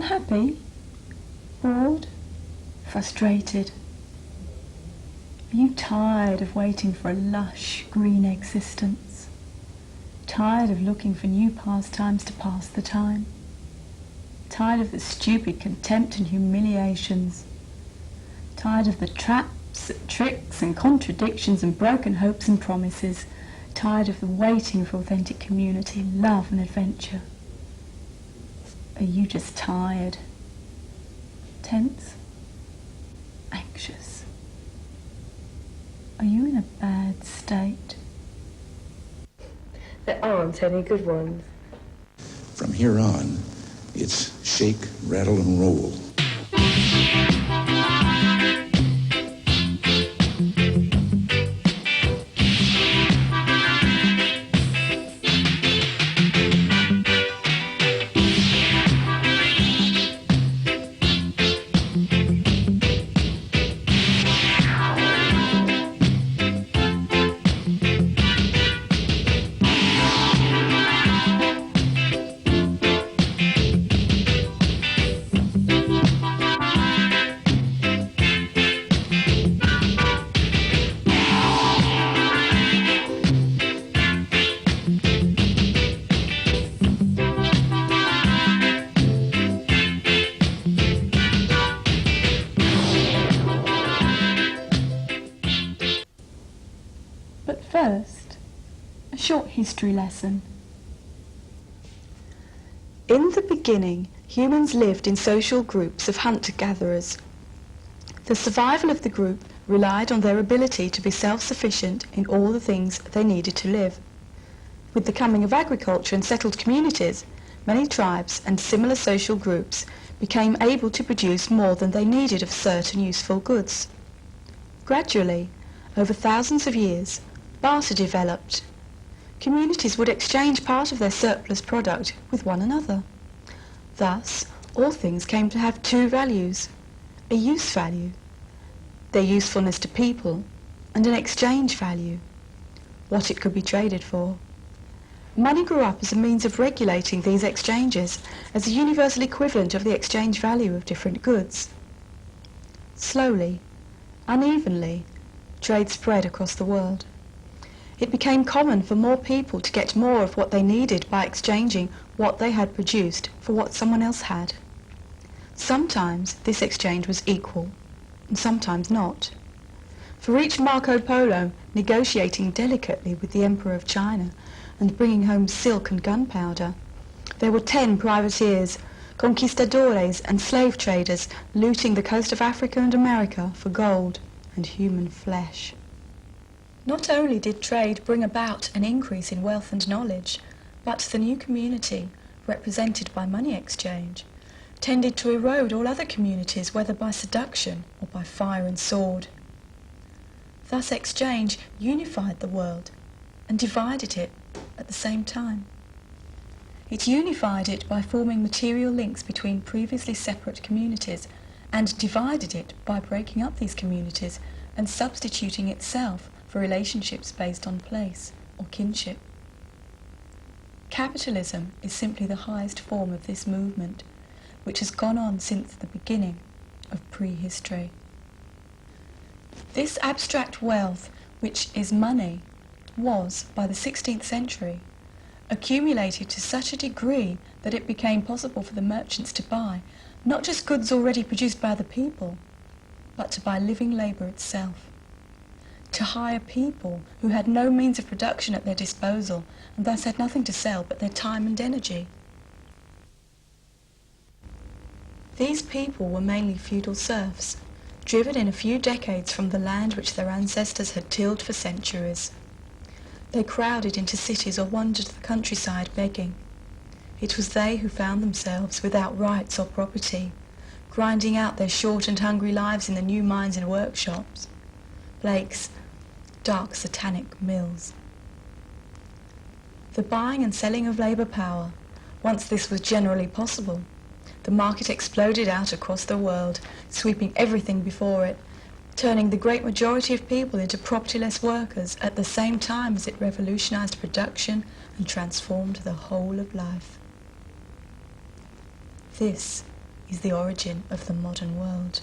Unhappy? Bored? Frustrated? Are you tired of waiting for a lush, green existence? Tired of looking for new pastimes to pass the time? Tired of the stupid contempt and humiliations? Tired of the traps, tricks and contradictions and broken hopes and promises? Tired of the waiting for authentic community, love and adventure? Are you just tired? Tense? Anxious? Are you in a bad state? There aren't any good ones. From here on, it's shake, rattle, and roll. But first, a short history lesson. In the beginning, humans lived in social groups of hunter-gatherers. The survival of the group relied on their ability to be self-sufficient in all the things they needed to live. With the coming of agriculture and settled communities, many tribes and similar social groups became able to produce more than they needed of certain useful goods. Gradually, over thousands of years, barter developed. Communities would exchange part of their surplus product with one another. Thus, all things came to have two values: a use value, their usefulness to people, and an exchange value, what it could be traded for. Money grew up as a means of regulating these exchanges as a universal equivalent of the exchange value of different goods. Slowly, unevenly, trade spread across the world. It became common for more people to get more of what they needed by exchanging what they had produced for what someone else had. Sometimes this exchange was equal, and sometimes not. For each Marco Polo negotiating delicately with the Emperor of China and bringing home silk and gunpowder, there were 10 privateers, conquistadores and slave traders looting the coast of Africa and America for gold and human flesh. Not only did trade bring about an increase in wealth and knowledge, but the new community, represented by money exchange, tended to erode all other communities, whether by seduction or by fire and sword. Thus exchange unified the world and divided it at the same time. It unified it by forming material links between previously separate communities, and divided it by breaking up these communities and substituting itself for relationships based on place or kinship. Capitalism is simply the highest form of this movement, which has gone on since the beginning of prehistory. This abstract wealth, which is money, was, by the 16th century, accumulated to such a degree that it became possible for the merchants to buy not just goods already produced by the people, but to buy living labour itself, to hire people who had no means of production at their disposal and thus had nothing to sell but their time and energy. These people were mainly feudal serfs, driven in a few decades from the land which their ancestors had tilled for centuries. They crowded into cities or wandered the countryside begging. It was they who found themselves without rights or property, grinding out their short and hungry lives in the new mines and workshops, Blake's dark satanic mills. The buying and selling of labour power, once this was generally possible, the market exploded out across the world, sweeping everything before it, turning the great majority of people into propertyless workers at the same time as it revolutionized production and transformed the whole of life. This is the origin of the modern world.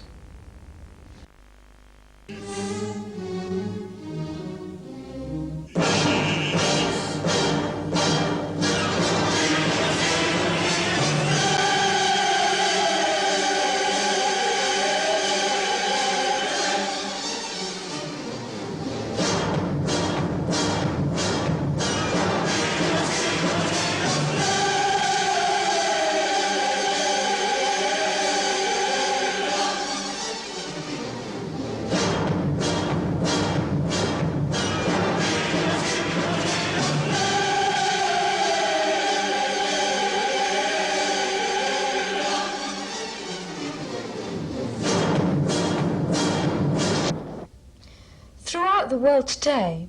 Throughout the world today,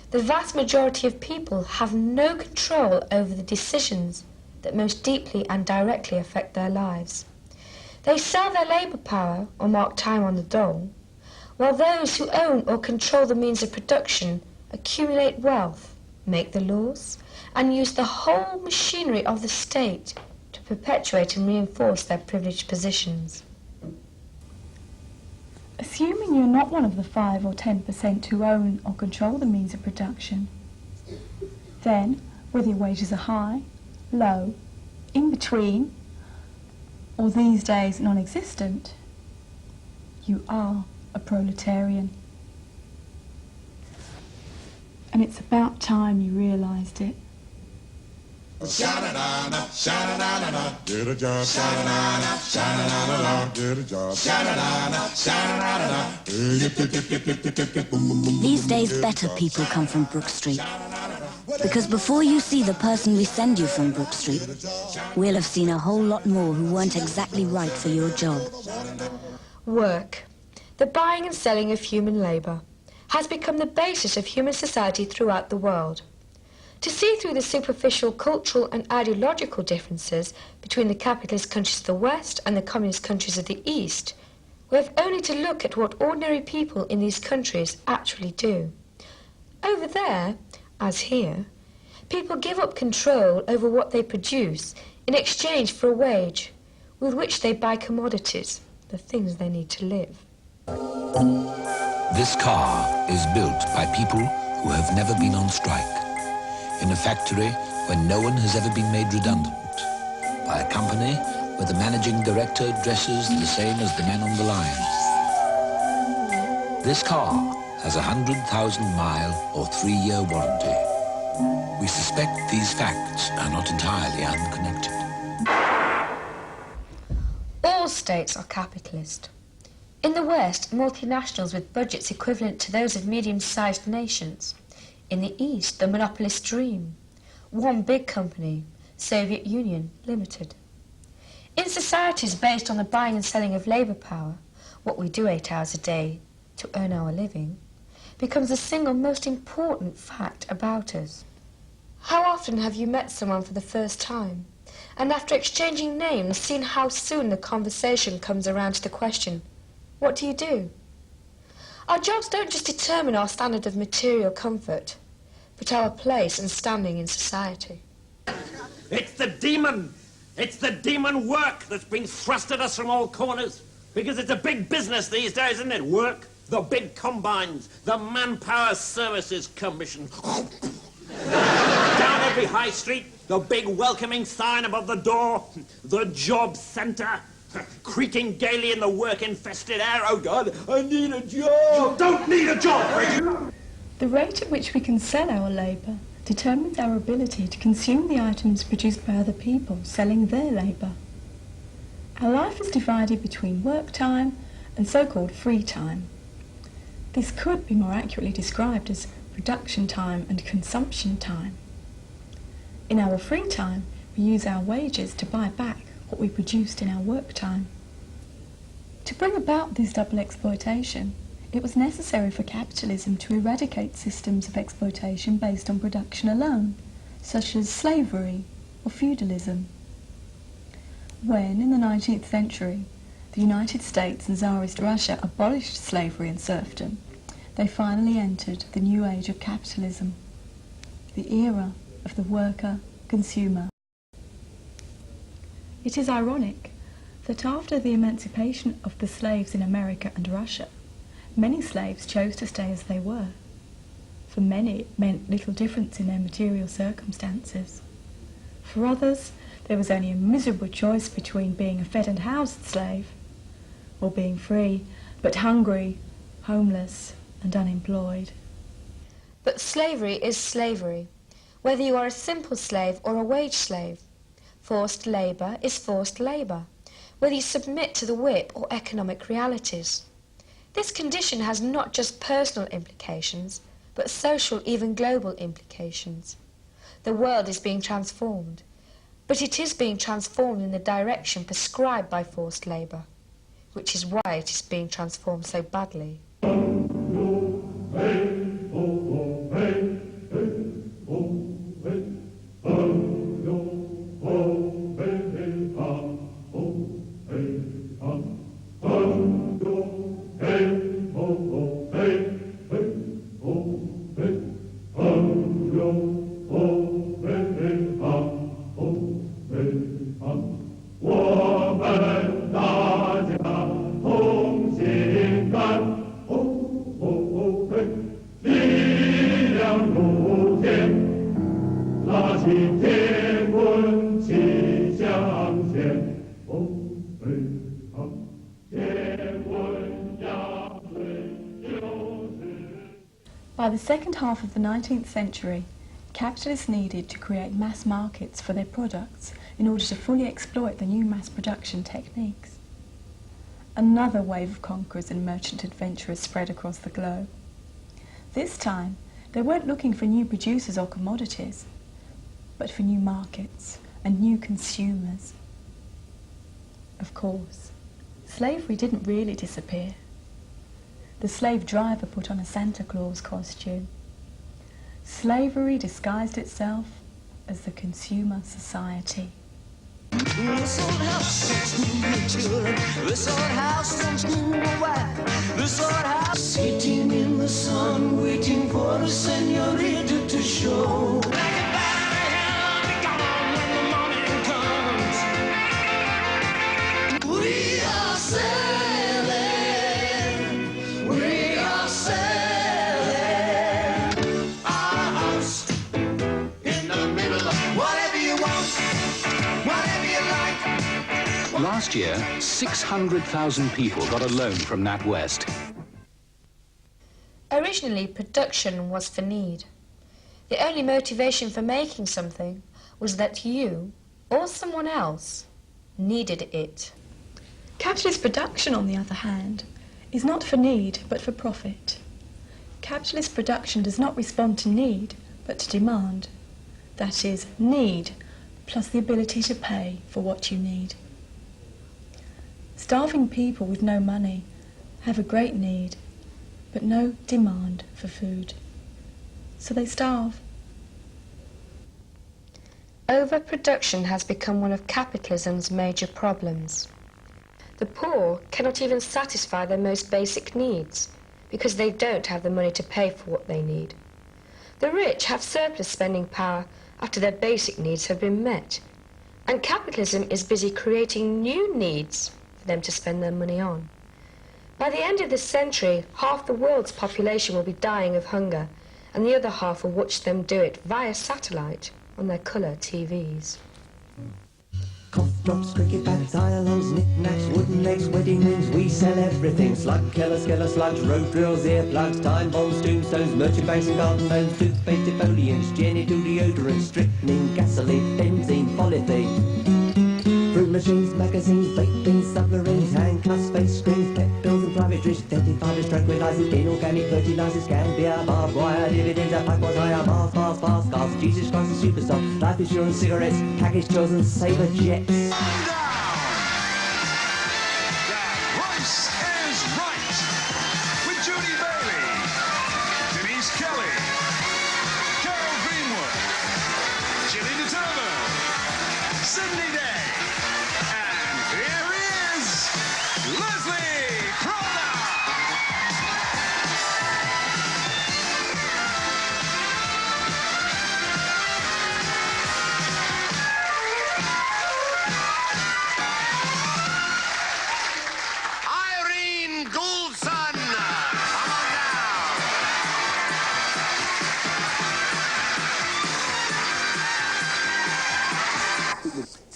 the vast majority of people have no control over the decisions that most deeply and directly affect their lives. They sell their labour power or mark time on the dole, while those who own or control the means of production accumulate wealth, make the laws, and use the whole machinery of the state to perpetuate and reinforce their privileged positions. Assuming you're not one of the 5 or 10% who own or control the means of production, then whether your wages are high, low, in between, or these days non-existent, you are a proletarian. And it's about time you realised it. Sha-na-na-na, sha-na-na-na-na, get a job. Sha-na-na-na, sha-na-na-na-na, get a job. Sha-na-na-na, sha-na-na-na-na. These days, better people come from Brook Street. Because before you see the person we send you from Brook Street, we'll have seen a whole lot more who weren't exactly right for your job. Work, the buying and selling of human labour, has become the basis of human society throughout the world. To see through the superficial cultural and ideological differences between the capitalist countries of the West and the communist countries of the East, we have only to look at what ordinary people in these countries actually do. Over there, as here, people give up control over what they produce in exchange for a wage with which they buy commodities, the things they need to live. This car is built by people who have never been on strike, in a factory where no one has ever been made redundant, by a company where the managing director dresses the same as the men on the line. This car has a 100,000-mile or 3-year warranty. We suspect these facts are not entirely unconnected. All states are capitalist. In the West, multinationals with budgets equivalent to those of medium-sized nations. In the East, the monopolist dream. One big company, Soviet Union Limited. In societies based on the buying and selling of labour power, what we do 8 hours a day to earn our living, becomes the single most important fact about us. How often have you met someone for the first time, and after exchanging names, seen how soon the conversation comes around to the question, what do you do? Our jobs don't just determine our standard of material comfort, but our place and standing in society. It's the demon! It's the demon work that's been thrust at us from all corners. Because it's a big business these days, isn't it? Work, the big combines, the Manpower Services Commission. Down every high street, the big welcoming sign above the door, the job centre. Creaking gaily in the work-infested air. Oh, God, I need a job! You don't need a job, Reggie! The rate at which we can sell our labour determines our ability to consume the items produced by other people selling their labour. Our life is divided between work time and so-called free time. This could be more accurately described as production time and consumption time. In our free time, we use our wages to buy back what we produced in our work time. To bring about this double exploitation, it was necessary for capitalism to eradicate systems of exploitation based on production alone, such as slavery or feudalism. When, in the 19th century, the United States and Tsarist Russia abolished slavery and serfdom, they finally entered the new age of capitalism, the era of the worker-consumer. It is ironic that after the emancipation of the slaves in America and Russia, many slaves chose to stay as they were. For many, it meant little difference in their material circumstances. For others, there was only a miserable choice between being a fed and housed slave or being free, but hungry, homeless, and unemployed. But slavery is slavery, whether you are a simple slave or a wage slave. Forced labour is forced labour, whether you submit to the whip or economic realities. This condition has not just personal implications, but social, even global implications. The world is being transformed, but it is being transformed in the direction prescribed by forced labour, which is why it is being transformed so badly. By the second half of the 19th century, capitalists needed to create mass markets for their products in order to fully exploit the new mass production techniques. Another wave of conquerors and merchant adventurers spread across the globe. This time, they weren't looking for new producers or commodities, but for new markets and new consumers. Of course, slavery didn't really disappear. The slave driver put on a Santa Claus costume. Slavery disguised itself as the consumer society. This old house needs new children. This old house needs new wife. This old house sitting in the sun, waiting for a senorita to show. We are sailing. We are sailing. Our house in the middle of whatever you want. Last year, 600,000 people got a loan from NatWest. Originally, production was for need. The only motivation for making something was that you, or someone else, needed it. Capitalist production, on the other hand, is not for need, but for profit. Capitalist production does not respond to need, but to demand. That is, need, plus the ability to pay for what you need. Starving people with no money have a great need, but no demand for food. So they starve. Overproduction has become one of capitalism's major problems. The poor cannot even satisfy their most basic needs because they don't have the money to pay for what they need. The rich have surplus spending power after their basic needs have been met, and capitalism is busy creating new needs for them to spend their money on. By the end of this century, half the world's population will be dying of hunger, and the other half will watch them do it via satellite on their colour TVs. Cough drops, cricket bats, iron-ons, knick-knacks, wooden legs, wedding rings, we sell everything. Slug killers, killer slugs, road drills, earplugs, time bombs, tombstones, merchant banks and garden gnomes, toothpaste, defoliants, genital deodorants, strychnine, gasoline, benzene, polythene. Fruit machines, magazines, vaping, submarines, handcuffs, face screens, pet pills and private drinks, identifiers, tranquilizers, inorganic fertilizers, Gambia, barbed wire, dividends, a pipe was higher, Mars, cars, Jesus Christ, a superstar, life insurance, cigarettes, package tours and saber jets.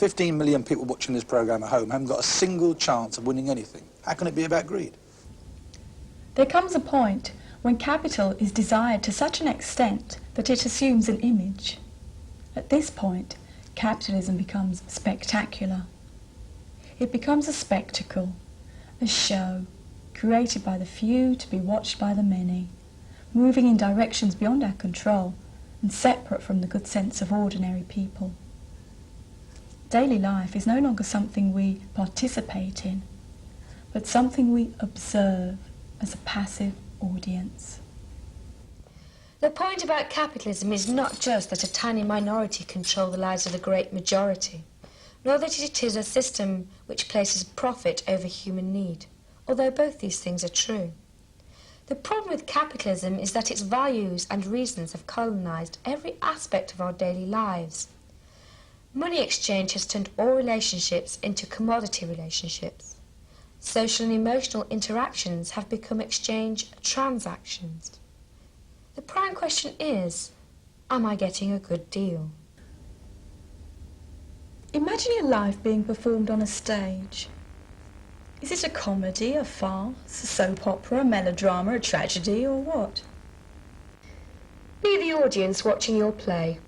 15 million people watching this programme at home haven't got a single chance of winning anything. How can it be about greed? There comes a point when capital is desired to such an extent that it assumes an image. At this point, capitalism becomes spectacular. It becomes a spectacle, a show, created by the few to be watched by the many, moving in directions beyond our control and separate from the good sense of ordinary people. Daily life is no longer something we participate in, but something we observe as a passive audience. The point about capitalism is not just that a tiny minority control the lives of the great majority, nor that it is a system which places profit over human need, although both these things are true. The problem with capitalism is that its values and reasons have colonized every aspect of our daily lives. Money exchange has turned all relationships into commodity relationships. Social and emotional interactions have become exchange transactions. The prime question is, am I getting a good deal? Imagine your life being performed on a stage. Is it a comedy, a farce, a soap opera, a melodrama, a tragedy, or what? Be the audience watching your play.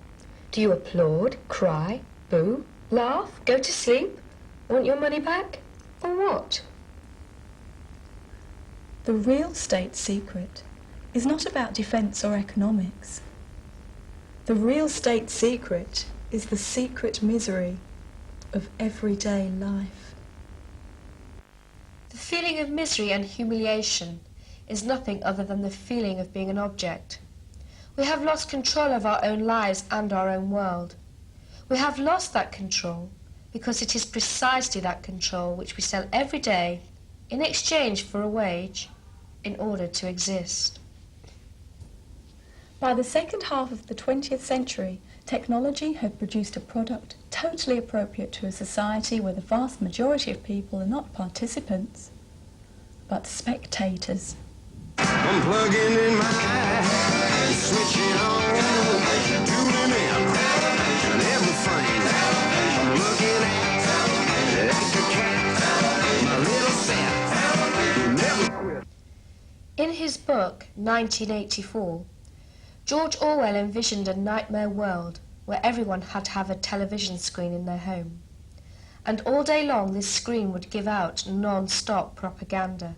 Do you applaud, cry, boo, laugh, go to sleep, want your money back, or what? The real state secret is not about defence or economics. The real state secret is the secret misery of everyday life. The feeling of misery and humiliation is nothing other than the feeling of being an object. We have lost control of our own lives and our own world. We have lost that control because it is precisely that control which we sell every day in exchange for a wage in order to exist. By the second half of the 20th century, technology had produced a product totally appropriate to a society where the vast majority of people are not participants, but spectators. I'm plugging in my car, switching on, tuning in, and everything I'm looking at, like a cat, my little set, you never quit. In his book, 1984, George Orwell envisioned a nightmare world where everyone had to have a television screen in their home. And all day long this screen would give out non-stop propaganda.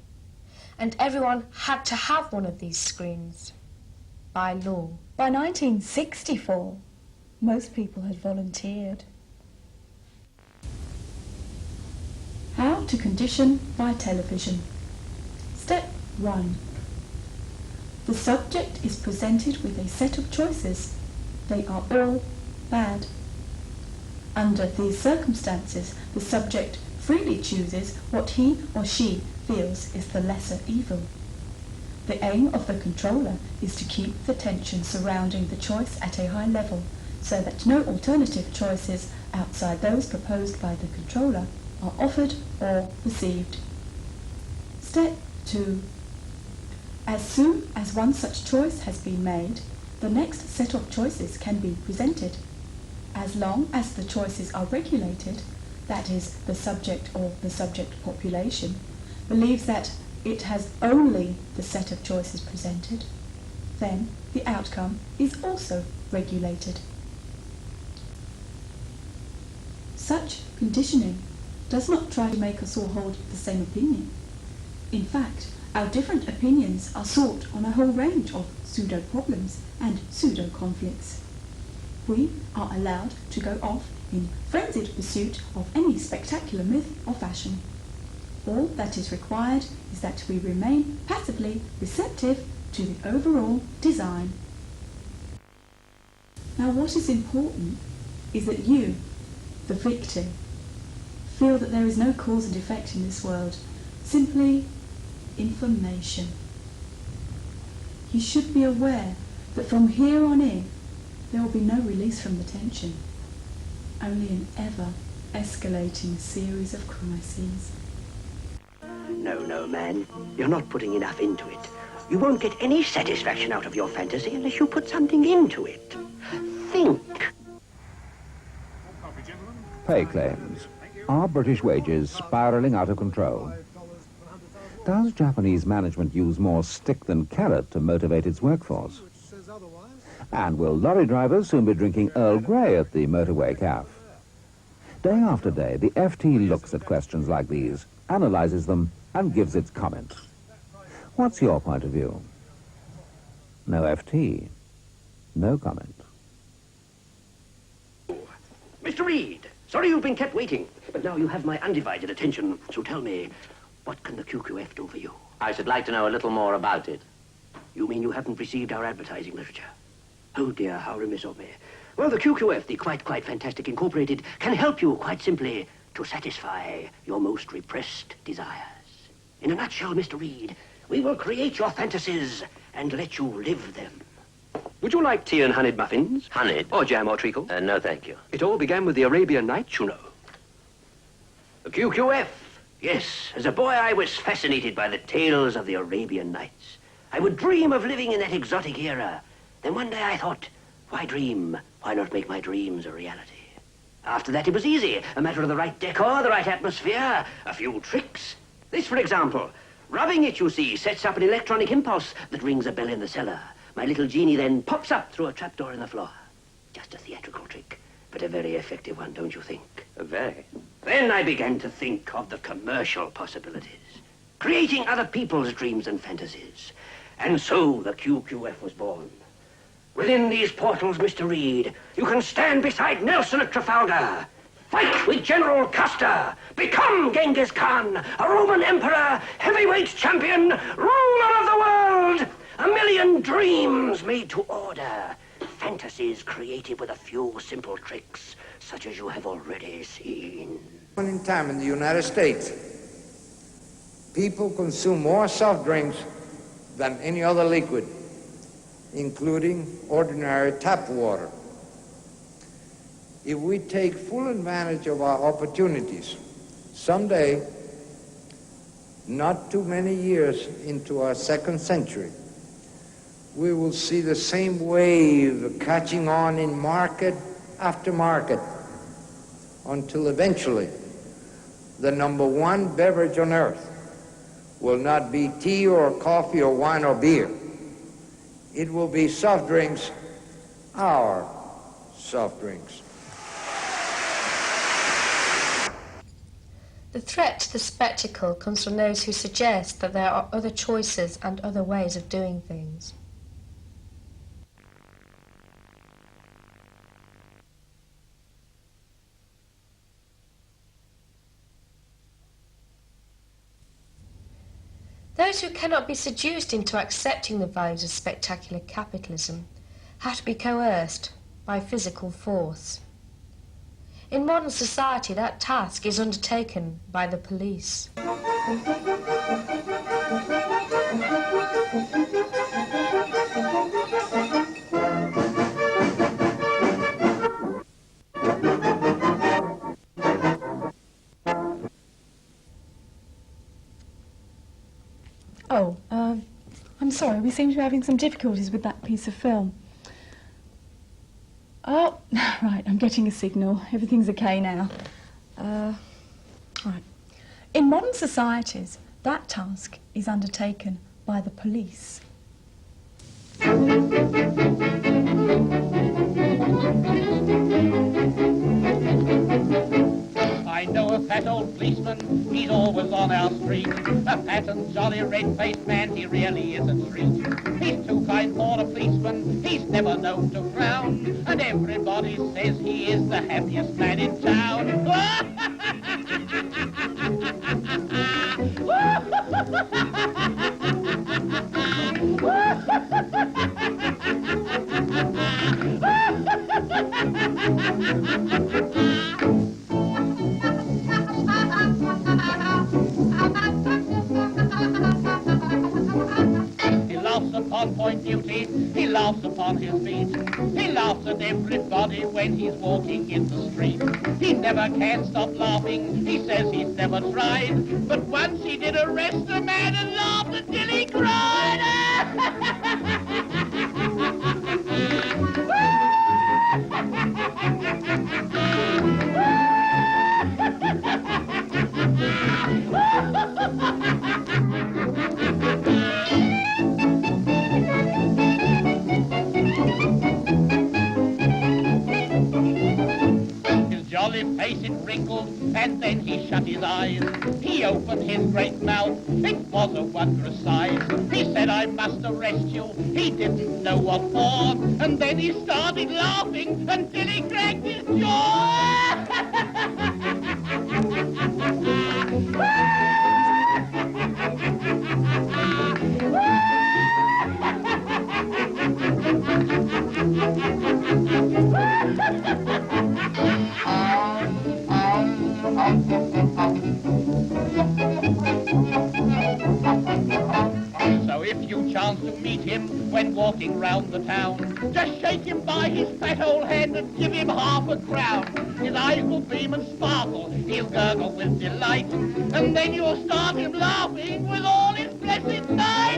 And everyone had to have one of these screens, by law. By 1964, most people had volunteered. How to condition by television. Step 1. The subject is presented with a set of choices. They are all bad. Under these circumstances, the subject freely chooses what he or she feels is the lesser evil. The aim of the controller is to keep the tension surrounding the choice at a high level, so that no alternative choices outside those proposed by the controller are offered or received. Step 2. As soon as one such choice has been made, the next set of choices can be presented. As long as the choices are regulated, that is, the subject or the subject population believes that it has only the set of choices presented, then the outcome is also regulated. Such conditioning does not try to make us all hold the same opinion. In fact, our different opinions are sought on a whole range of pseudo-problems and pseudo-conflicts. We are allowed to go off in frenzied pursuit of any spectacular myth or fashion. All that is required is that we remain passively receptive to the overall design. Now, what is important is that you, the victim, feel that there is no cause and effect in this world, simply information. You should be aware that from here on in, there will be no release from the tension, only an ever-escalating series of crises. No, man. You're not putting enough into it. You won't get any satisfaction out of your fantasy unless you put something into it. Think. More coffee, gentlemen. pay claims. Are British wages spiralling out of control? Does Japanese management use more stick than carrot to motivate its workforce? And will lorry drivers soon be drinking Earl Grey at the motorway cafe? Day after day, the FT looks at questions like these, analyzes them, and gives its comment. What's your point of view? No FT, no comment. Mr. Reed, sorry you've been kept waiting, but now you have my undivided attention, so tell me, what can the QQF do for you? I should like to know a little more about it. You mean you haven't received our advertising literature? Oh dear, how remiss of me. Well, the QQF, the Quite Fantastic Incorporated, can help you quite simply to satisfy your most repressed desires. In a nutshell, Mr. Reed, we will create your fantasies and let you live them. Would you like tea and honeyed muffins? Honeyed? Or jam or treacle? No, thank you. It all began with the Arabian Nights, you know. The QQF. Yes, as a boy I was fascinated by the tales of the Arabian Nights. I would dream of living in that exotic era. Then one day I thought, why dream? Why not make my dreams a reality? After that it was easy. A matter of the right decor, the right atmosphere, a few tricks. This, for example. Rubbing it, you see, sets up an electronic impulse that rings a bell in the cellar. My little genie then pops up through a trapdoor in the floor. Just a theatrical trick, but a very effective one, don't you think? Very. Then I began to think of the commercial possibilities, creating other people's dreams and fantasies. And so the QQF was born. Within these portals, Mr. Reed, you can stand beside Nelson at Trafalgar, fight with General Custer, become Genghis Khan, a Roman emperor, heavyweight champion, ruler of the world. A million dreams made to order, fantasies created with a few simple tricks, such as you have already seen. In time in the United States, people consume more soft drinks than any other liquid, including ordinary tap water. If we take full advantage of our opportunities, someday, not too many years into our second century, we will see the same wave catching on in market after market until eventually the #1 beverage on earth will not be tea or coffee or wine or beer. It will be soft drinks, our soft drinks. The threat to the spectacle comes from those who suggest that there are other choices and other ways of doing things. Those who cannot be seduced into accepting the values of spectacular capitalism have to be coerced by physical force. In modern society, that task is undertaken by the police. Oh, I'm sorry, we seem to be having some difficulties with that piece of film. Oh, right, I'm getting a signal. Everything's okay now. Right. In modern societies, that task is undertaken by the police. I know a fat old policeman, he's always on our street. A fat and jolly red-faced man, he really is a treat. He's too kind for a policeman, he's never known to frown. And everybody says he is the happiest man in town. He laughs upon point duty, he laughs upon his beat. He laughs at everybody when he's walking in the street. He never can stop laughing, he says he's never tried. But once he did arrest a man and laughed until he cried. twinkled, and then he shut his eyes. He opened his great mouth, it was a wondrous size. He said, I must arrest you, he didn't know what for, and then he started laughing until he cracked his jaw. So if you chance to meet him when walking round the town, just shake him by his fat old head and give him half a crown. His eyes will beam and sparkle, he'll gurgle with delight, and then you'll start him laughing with all his blessed might.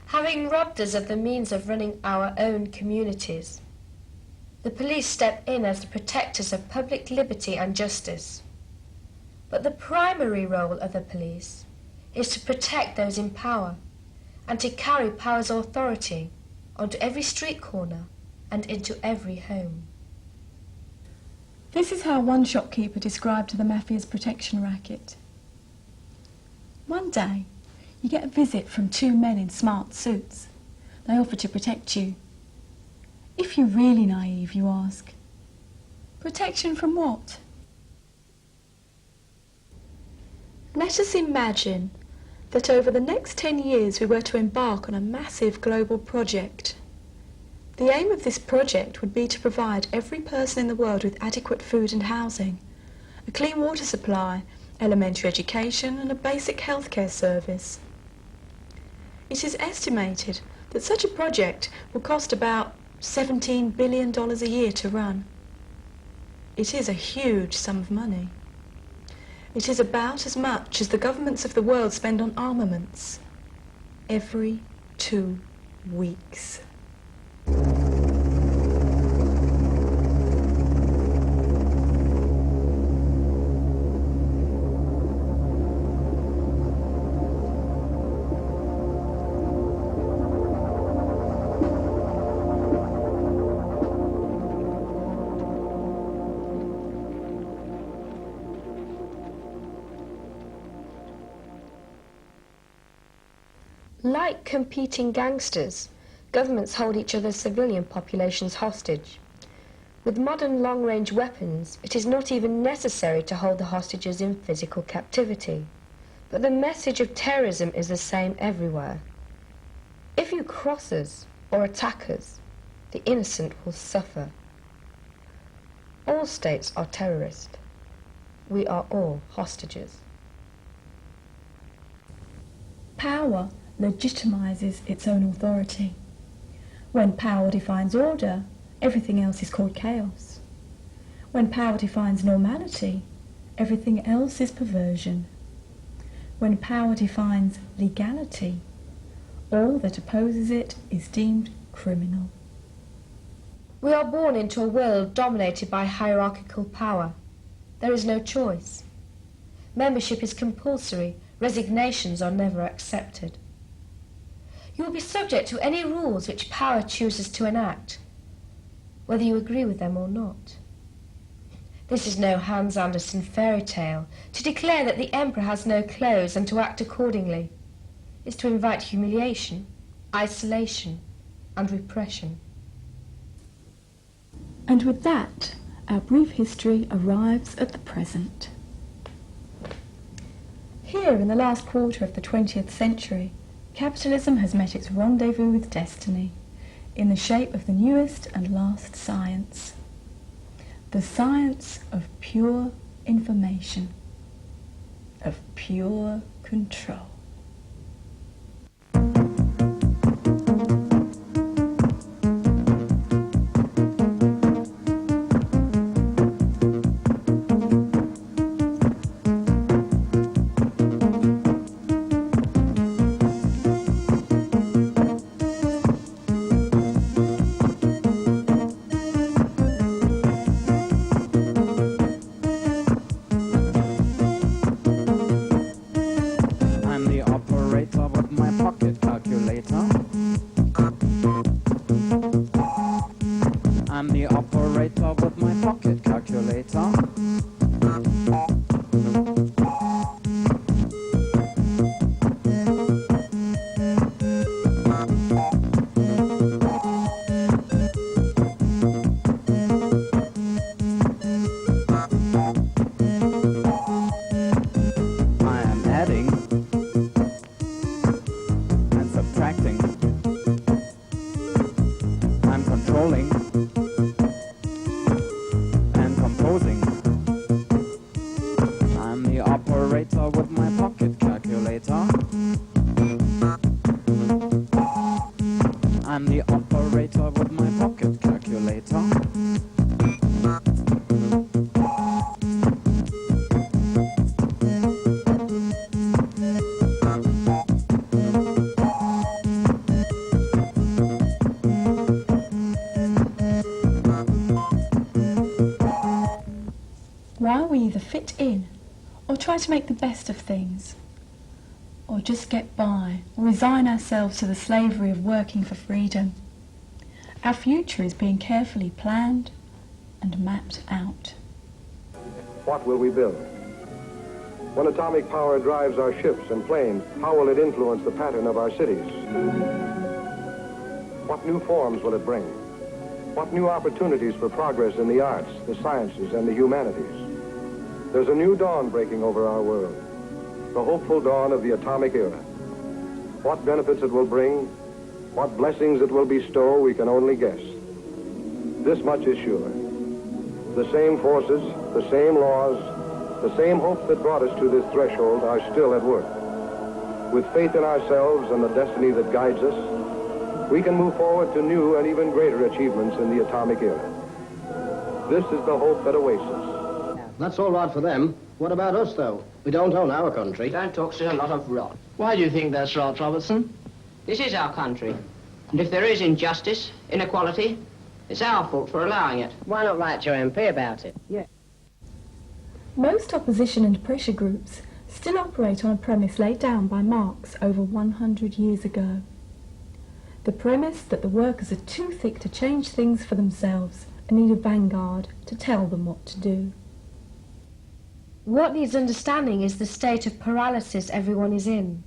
Having robbed us of the means of running our own communities, the police step in as the protectors of public liberty and justice. But the primary role of the police is to protect those in power and to carry power's authority onto every street corner and into every home. This is how one shopkeeper described the mafia's protection racket. One day, you get a visit from two men in smart suits. They offer to protect you. If you're really naive, you ask, protection from what? Let us imagine that over the next 10 years we were to embark on a massive global project. The aim of this project would be to provide every person in the world with adequate food and housing, a clean water supply, elementary education and a basic healthcare service. It is estimated that such a project will cost about $17 billion a year to run. It is a huge sum of money. It is about as much as the governments of the world spend on armaments every 2 weeks. Like competing gangsters, governments hold each other's civilian populations hostage. With modern long-range weapons, it is not even necessary to hold the hostages in physical captivity. But the message of terrorism is the same everywhere. If you cross us or attack us, the innocent will suffer. All states are terrorist. We are all hostages. Power legitimizes its own authority. When power defines order, everything else is called chaos. When power defines normality, everything else is perversion. When power defines legality, all that opposes it is deemed criminal. We are born into a world dominated by hierarchical power. There is no choice. Membership is compulsory. Resignations are never accepted. You will be subject to any rules which power chooses to enact, whether you agree with them or not. This is no Hans Andersen fairy tale. To declare that the emperor has no clothes and to act accordingly is to invite humiliation, isolation, and repression. And with that, our brief history arrives at the present. Here, in the last quarter of the 20th century, capitalism has met its rendezvous with destiny in the shape of the newest and last science, the science of pure information, of pure control. with my pocket calculator. I'm the operator with my pocket calculator. While we either fit in, or try to make the best of things, or just get by, or resign ourselves to the slavery of working for freedom, our future is being carefully planned and mapped out. What will we build? When atomic power drives our ships and planes, how will it influence the pattern of our cities? What new forms will it bring? What new opportunities for progress in the arts, the sciences, and the humanities? There's a new dawn breaking over our world, the hopeful dawn of the atomic era. What benefits it will bring, what blessings it will bestow, we can only guess. This much is sure. The same forces, the same laws, the same hopes that brought us to this threshold are still at work. With faith in ourselves and the destiny that guides us, we can move forward to new and even greater achievements in the atomic era. This is the hope that awaits us. That's all right for them. What about us, though? We don't own our country. Don't talk such a lot of rot. Why do you think that's right, Robertson? This is our country. And if there is injustice, inequality, it's our fault for allowing it. Why not write to your MP about it? Yeah. Most opposition and pressure groups still operate on a premise laid down by Marx over 100 years ago. The premise that the workers are too thick to change things for themselves and need a vanguard to tell them what to do. What needs understanding is the state of paralysis everyone is in.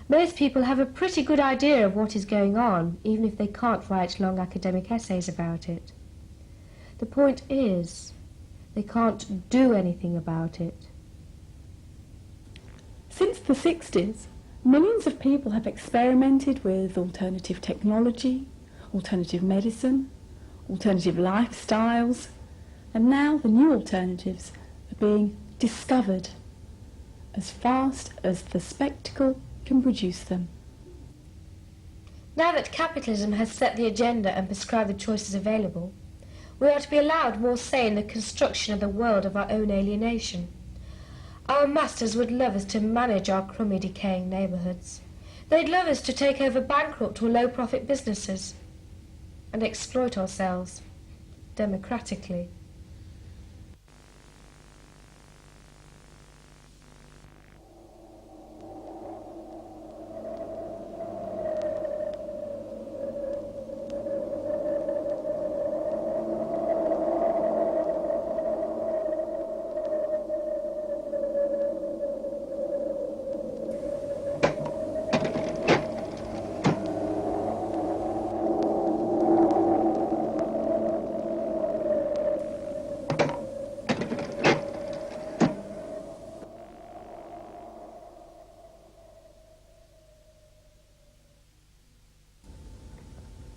Most people have a pretty good idea of what is going on, even if they can't write long academic essays about it. The point is, they can't do anything about it. Since the 60s, millions of people have experimented with alternative technology, alternative medicine, alternative lifestyles, and now the new alternatives are being discovered as fast as the spectacle can produce them. Now that capitalism has set the agenda and prescribed the choices available, we are to be allowed more say in the construction of the world of our own alienation. Our masters would love us to manage our crummy, decaying neighbourhoods. They'd love us to take over bankrupt or low-profit businesses and exploit ourselves democratically.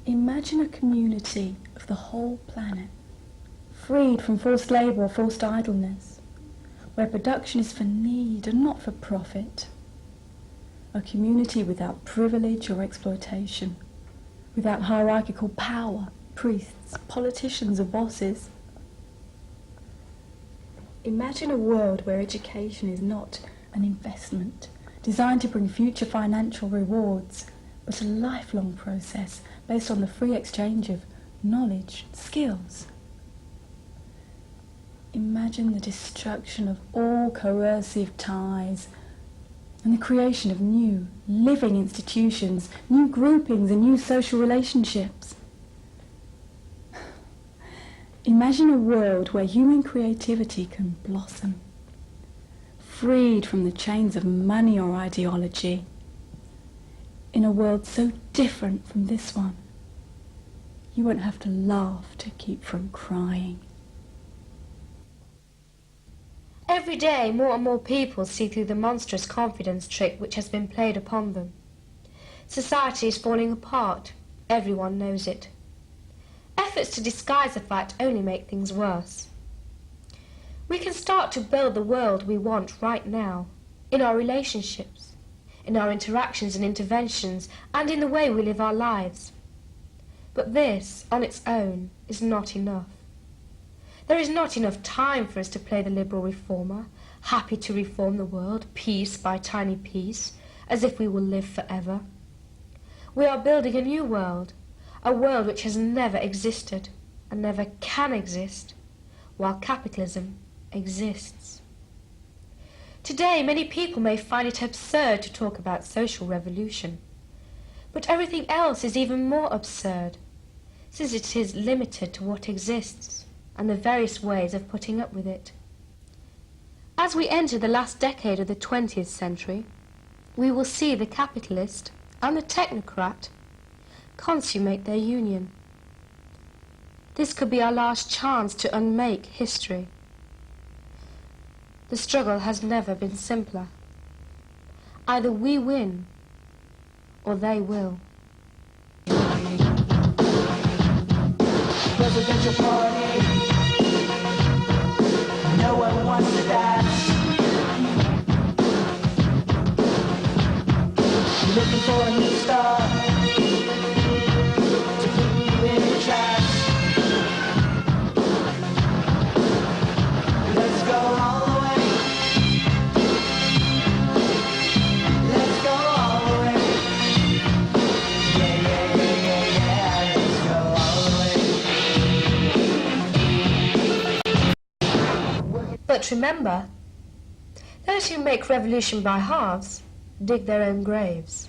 Imagine a community of the whole planet, freed from forced labour or forced idleness, where production is for need and not for profit. A community without privilege or exploitation, without hierarchical power, priests, politicians or bosses. Imagine a world where education is not an investment designed to bring future financial rewards, but a lifelong process based on the free exchange of knowledge, skills. Imagine the destruction of all coercive ties and the creation of new, living institutions, new groupings and new social relationships. Imagine a world where human creativity can blossom, freed from the chains of money or ideology. In a world so different from this one, you won't have to laugh to keep from crying. Every day, more and more people see through the monstrous confidence trick which has been played upon them. Society is falling apart. Everyone knows it. Efforts to disguise the fact only make things worse. We can start to build the world we want right now. in our relationships, in our interactions and interventions, and in the way we live our lives. But this, on its own, is not enough. There is not enough time for us to play the liberal reformer, happy to reform the world, piece by tiny piece, as if we will live forever. We are building a new world, a world which has never existed and never can exist, while capitalism exists. Today, many people may find it absurd to talk about social revolution, but everything else is even more absurd, since it is limited to what exists and the various ways of putting up with it. As we enter the last decade of the 20th century, we will see the capitalist and the technocrat consummate their union. This could be our last chance to unmake history. The struggle has never been simpler. Either we win, or they will. Presidential party, no one wants to dance. You're looking for a new star to put you in the tracks. Let's go all the way. Let's go all the way. Yeah, yeah, yeah, yeah, yeah. Let's go all the way. But remember, those who make revolution by halves dig their own graves.